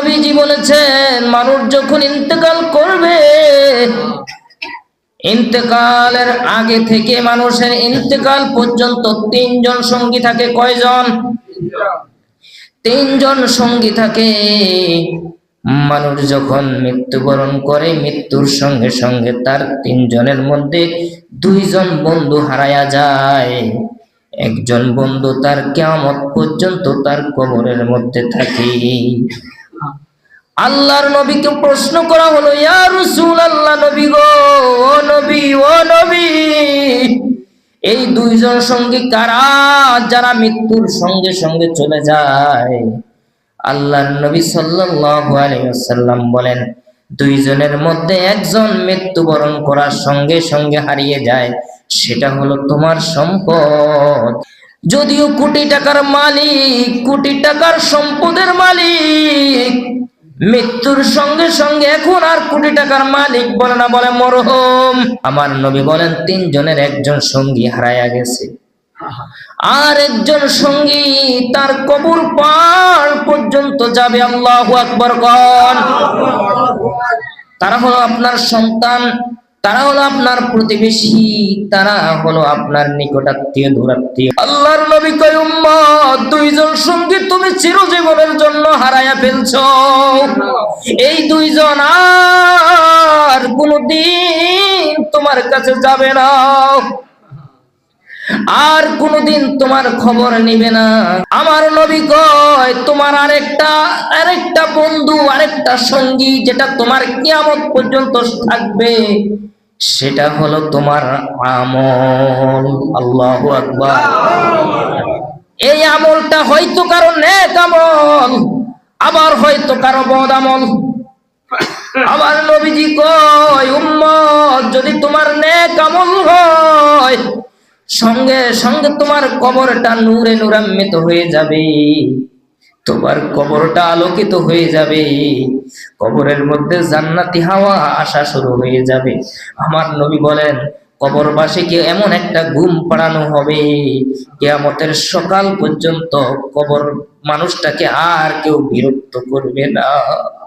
নবীজি বলেছেন মানুষ যখন ইন্তেকাল করবে, ইন্তেকালের আগে থেকে মানুষের ইন্তেকাল পর্যন্ত তিনজন সঙ্গী থাকে। কয়জন? তিনজন সঙ্গী থাকে। মানুষ যখন মৃত্যুবরণ করে, মৃত্যুর সঙ্গে সঙ্গে তার তিনজনের মধ্যে দুইজন বন্ধু হারায়া যায়। একজন বন্ধু তার কিয়ামত পর্যন্ত তার কবরের মধ্যে থাকে। আল্লাহর নবীকে প্রশ্ন করা হলো, ইয়া রাসূলুল্লাহ, নবী গো, ও নবী, ও নবী, এই দুইজন সঙ্গী কারা যারা মৃত্যুর সঙ্গে সঙ্গে চলে যায়? আল্লাহর নবী সাল্লাল্লাহু আলাইহি ওয়াসাল্লাম বলেন, দুইজনের মধ্যে একজন মৃত্যুবরণ করার সঙ্গে সঙ্গে হারিয়ে যায়, সেটা হলো তোমার সম্পদ। যদিও কোটি টাকার মালিক, কোটি টাকার সম্পদের মালিক, মৃত্যুর সঙ্গে সঙ্গে এখন আর কোটি টাকার মালিক বলে না, বলে মরহুম। আমার নবী বলেন তিনজনের একজন সঙ্গী হারায়া গেছে, আর একজন সঙ্গী তার কবর পার পর্যন্ত যাবে। আল্লাহু আকবার কোন। তারা হলো আপনার সন্তান, তারা হলো আপনার প্রতিবেশী, তারা হলো আপনার নিকটাত্মীয়, দূরাত্মীয়। আল্লাহর নবী কয়, উম্মত, দুইজন সঙ্গী তুমি চিরজীবনের জন্য হারায়া ফেলছো। এই দুইজন আর কোনদিন তোমার কাছে যাবে না, আর কোনদিন তোমার খবর নিবে না। আমার নবী কয়, তোমার আরেকটা বন্ধু, আরেকটা সঙ্গী যেটা তোমার কিয়ামত পর্যন্ত থাকবে, সেটা হলো তোমার আমল। আল্লাহু আকবার। এই আমলটা হয়তো কারো নেক আমল, আবার হয়তো কারো বদ আমল। আমার নবীজি কয়, উম্মত, যদি তোমার নেক আমল হয়, সঙ্গে সঙ্গে তোমার কবরটা নূরে নূরান্বিত হয়ে যাবে, তোমার কবরটা আলোকিত হয়ে যাবে, কবরের মধ্যে জান্নাতি হাওয়া আসা শুরু হয়ে যাবে। আমার নবী বলেন কবরবাসীকে এমন একটা ঘুম পাড়ানো হবে, কিয়ামতের সকাল পর্যন্ত কবর মানুষটাকে আর কেউ বিরক্ত করবে না।